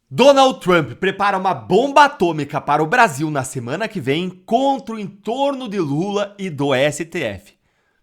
Donald Trump prepara uma bomba atômica para o Brasil na semana que vem contra o entorno de Lula e do STF.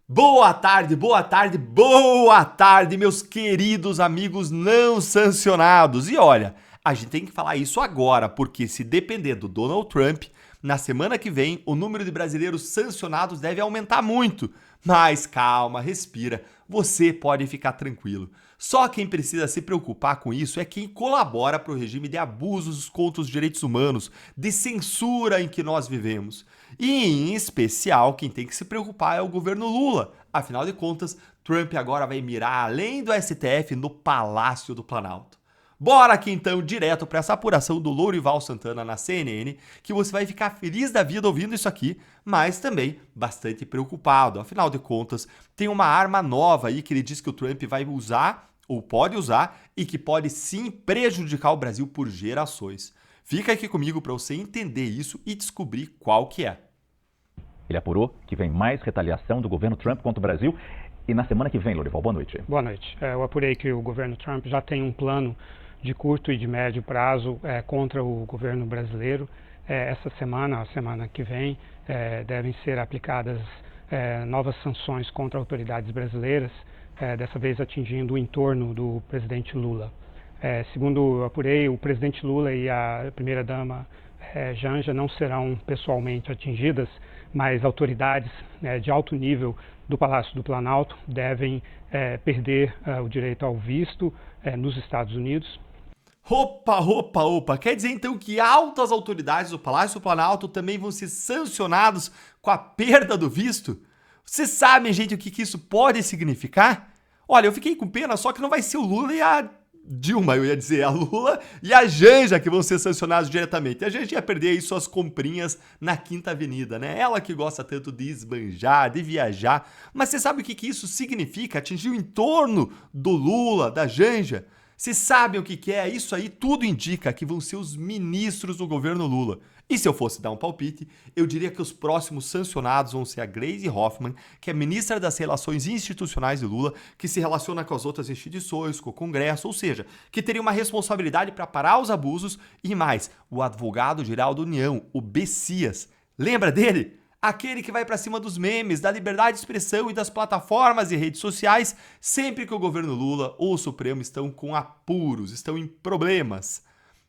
Boa tarde, boa tarde, boa tarde, meus queridos amigos não sancionados. E olha, a gente tem que falar isso agora, porque se depender do Donald Trump, na semana que vem o número de brasileiros sancionados deve aumentar muito. Mas calma, respira, você pode ficar tranquilo. Só quem precisa se preocupar com isso é quem colabora para o regime de abusos contra os direitos humanos, de censura em que nós vivemos. E, em especial, quem tem que se preocupar é o governo Lula. Afinal de contas, Trump agora vai mirar além do STF no Palácio do Planalto. Bora aqui então direto para essa apuração do Lourival Santana na CNN, que você vai ficar feliz da vida ouvindo isso aqui, mas também bastante preocupado. Afinal de contas, tem uma arma nova aí que ele diz que o Trump vai usar, ou pode usar, e que pode sim prejudicar o Brasil por gerações. Fica aqui comigo para você entender isso e descobrir qual que é. Ele apurou que vem mais retaliação do governo Trump contra o Brasil. E na semana que vem, Lourival, boa noite. Boa noite. Eu apurei que o governo Trump já tem um plano de curto e de médio prazo contra o governo brasileiro. Essa semana, a semana que vem, devem ser aplicadas novas sanções contra autoridades brasileiras, dessa vez atingindo o entorno do presidente Lula. Segundo eu apurei, o presidente Lula e a primeira-dama Janja não serão pessoalmente atingidas, mas autoridades de alto nível do Palácio do Planalto devem perder o direito ao visto nos Estados Unidos. Opa! Quer dizer então que altas autoridades do Palácio do Planalto também vão ser sancionados com a perda do visto? Vocês sabem, gente, o que isso pode significar? Olha, eu fiquei com pena, só que não vai ser o Lula e a Dilma, eu ia dizer, a Lula e a Janja que vão ser sancionados diretamente. A Janja ia perder aí suas comprinhas na Quinta Avenida, né? Ela que gosta tanto de esbanjar, de viajar. Mas você sabe o que isso significa? Atingir o entorno do Lula, da Janja? Vocês sabem o que é? Isso aí tudo indica que vão ser os ministros do governo Lula. E se eu fosse dar um palpite, eu diria que os próximos sancionados vão ser a Gleisi Hoffmann, que é ministra das Relações Institucionais de Lula, que se relaciona com as outras instituições, com o Congresso, ou seja, que teria uma responsabilidade para parar os abusos, e mais, o advogado-geral da União, o Bessias. Lembra dele? Aquele que vai para cima dos memes, da liberdade de expressão e das plataformas e redes sociais, sempre que o governo Lula ou o Supremo estão com apuros, estão em problemas.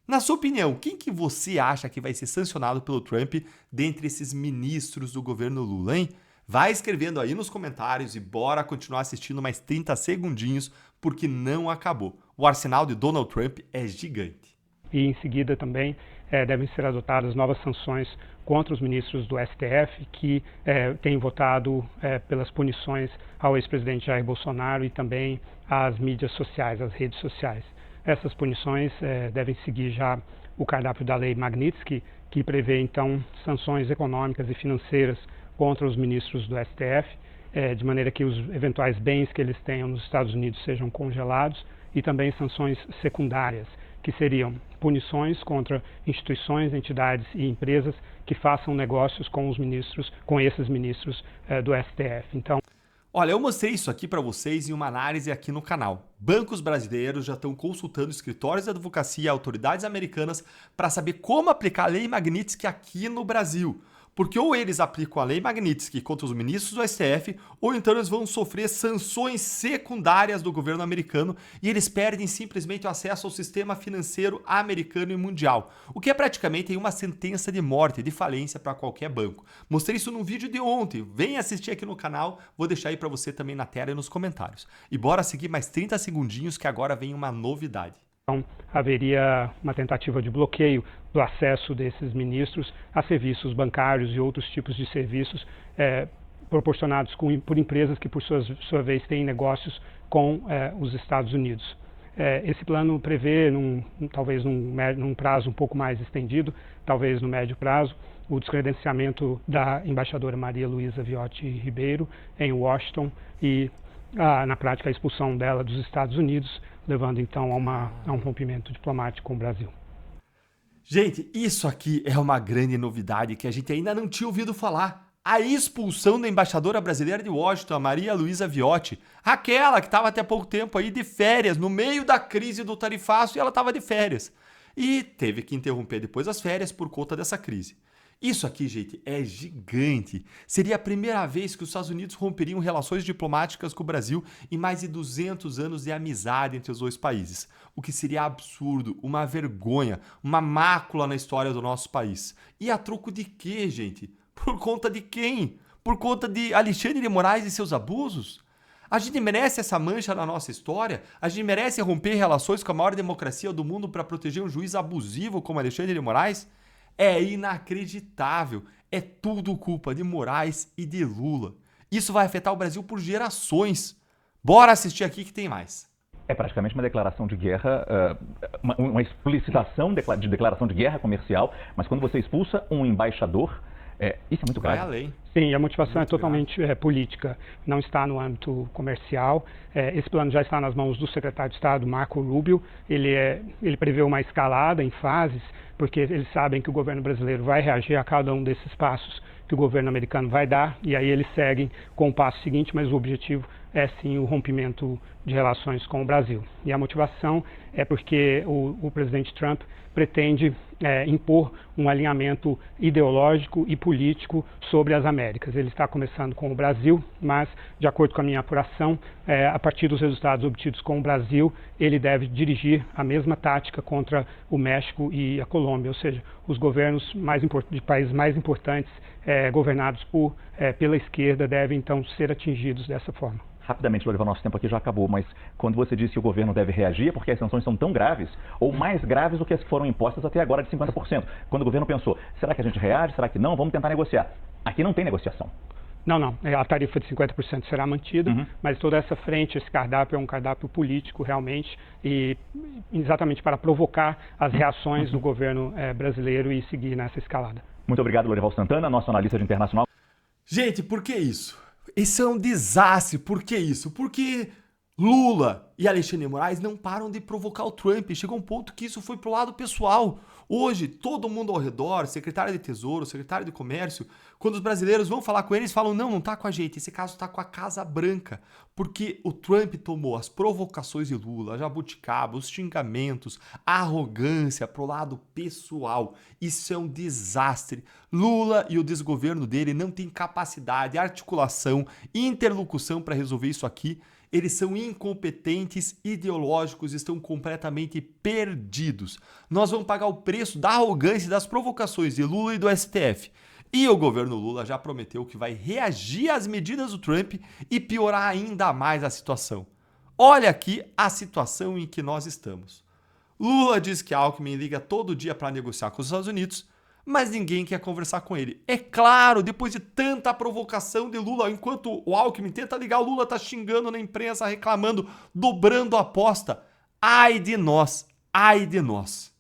Na sua opinião, quem que você acha que vai ser sancionado pelo Trump dentre esses ministros do governo Lula, hein? Vai escrevendo aí nos comentários e bora continuar assistindo mais 30 segundinhos, porque não acabou. O arsenal de Donald Trump é gigante. E em seguida também devem ser adotadas novas sanções contra os ministros do STF que têm votado pelas punições ao ex-presidente Jair Bolsonaro e também às mídias sociais, às redes sociais. Essas punições devem seguir já o cardápio da Lei Magnitsky, que prevê então sanções econômicas e financeiras contra os ministros do STF, de maneira que os eventuais bens que eles tenham nos Estados Unidos sejam congelados, e também sanções secundárias, que seriam punições contra instituições, entidades e empresas que façam negócios com os ministros, com esses ministros do STF. Então, olha, eu mostrei isso aqui para vocês em uma análise aqui no canal. Bancos brasileiros já estão consultando escritórios de advocacia e autoridades americanas para saber como aplicar a Lei Magnitsky aqui no Brasil. Porque ou eles aplicam a Lei Magnitsky contra os ministros do STF, ou então eles vão sofrer sanções secundárias do governo americano e eles perdem simplesmente o acesso ao sistema financeiro americano e mundial, o que é praticamente uma sentença de morte, de falência para qualquer banco. Mostrei isso num vídeo de ontem, vem assistir aqui no canal, vou deixar aí para você também na tela e nos comentários. E bora seguir mais 30 segundinhos que agora vem uma novidade. Então, haveria uma tentativa de bloqueio do acesso desses ministros a serviços bancários e outros tipos de serviços proporcionados por empresas que, por sua vez, têm negócios com os Estados Unidos. Esse plano prevê, talvez num prazo um pouco mais estendido, talvez no médio prazo, o descredenciamento da embaixadora Maria Luísa Viotti Ribeiro em Washington e, na prática, a expulsão dela dos Estados Unidos, levando então a um rompimento diplomático com o Brasil. Gente, isso aqui é uma grande novidade que a gente ainda não tinha ouvido falar. A expulsão da embaixadora brasileira de Washington, a Maria Luísa Viotti, aquela que estava até pouco tempo aí de férias, no meio da crise do tarifaço, e ela estava de férias. e teve que interromper depois as férias por conta dessa crise. Isso aqui, gente, é gigante. Seria a primeira vez que os Estados Unidos romperiam relações diplomáticas com o Brasil em mais de 200 anos de amizade entre os dois países. O que seria absurdo, uma vergonha, uma mácula na história do nosso país. E a troco de quê, gente? Por conta de quem? Por conta de Alexandre de Moraes e seus abusos? A gente merece essa mancha na nossa história? A gente merece romper relações com a maior democracia do mundo para proteger um juiz abusivo como Alexandre de Moraes? É inacreditável. É tudo culpa de Moraes e de Lula. Isso vai afetar o Brasil por gerações. Bora assistir aqui que tem mais. É praticamente uma declaração de guerra, uma explicitação de declaração de guerra comercial, mas quando você expulsa um embaixador, isso é muito grave. Vai além. Sim, a motivação Muito é totalmente política, não está no âmbito comercial. Esse plano já está nas mãos do secretário de Estado, Marco Rubio. Ele prevê uma escalada em fases, porque eles sabem que o governo brasileiro vai reagir a cada um desses passos que o governo americano vai dar, e aí eles seguem com o passo seguinte, mas o objetivo é sim o rompimento de relações com o Brasil. E a motivação é porque o presidente Trump pretende impor um alinhamento ideológico e político sobre as Américas. Ele está começando com o Brasil, mas, de acordo com a minha apuração, a partir dos resultados obtidos com o Brasil, ele deve dirigir a mesma tática contra o México e a Colômbia, ou seja, os governos de países mais importantes governados pela esquerda devem então ser atingidos dessa forma. Rapidamente, Lorival, nosso tempo aqui já acabou, mas quando você disse que o governo deve reagir, é porque as sanções são tão graves, ou mais graves do que as que foram impostas até agora de 50%. Quando o governo pensou, será que a gente reage, será que não? Vamos tentar negociar. Aqui não tem negociação. Não. A tarifa de 50% será mantida, mas toda essa frente, esse cardápio é um cardápio político realmente, e exatamente para provocar as reações do governo brasileiro e seguir nessa escalada. Muito obrigado, Lorival Santana, nosso analista de internacional. Gente, por que isso? Esse é um desastre. Por que isso? Porque Lula e Alexandre de Moraes não param de provocar o Trump. Chegou um ponto que isso foi pro lado pessoal. Hoje, todo mundo ao redor, secretário de Tesouro, secretário de Comércio, quando os brasileiros vão falar com eles, falam, não tá com a gente, esse caso tá com a Casa Branca. Porque o Trump tomou as provocações de Lula, a jabuticaba, os xingamentos, a arrogância pro lado pessoal. Isso é um desastre. Lula e o desgoverno dele não têm capacidade, articulação e interlocução para resolver isso aqui. Eles são incompetentes, ideológicos, estão completamente perdidos. Nós vamos pagar o preço da arrogância e das provocações de Lula e do STF. E o governo Lula já prometeu que vai reagir às medidas do Trump e piorar ainda mais a situação. Olha aqui a situação em que nós estamos. Lula diz que Alckmin liga todo dia para negociar com os Estados Unidos, mas ninguém quer conversar com ele. É claro, depois de tanta provocação de Lula, enquanto o Alckmin tenta ligar, o Lula tá xingando na imprensa, reclamando, dobrando a aposta. Ai de nós, ai de nós.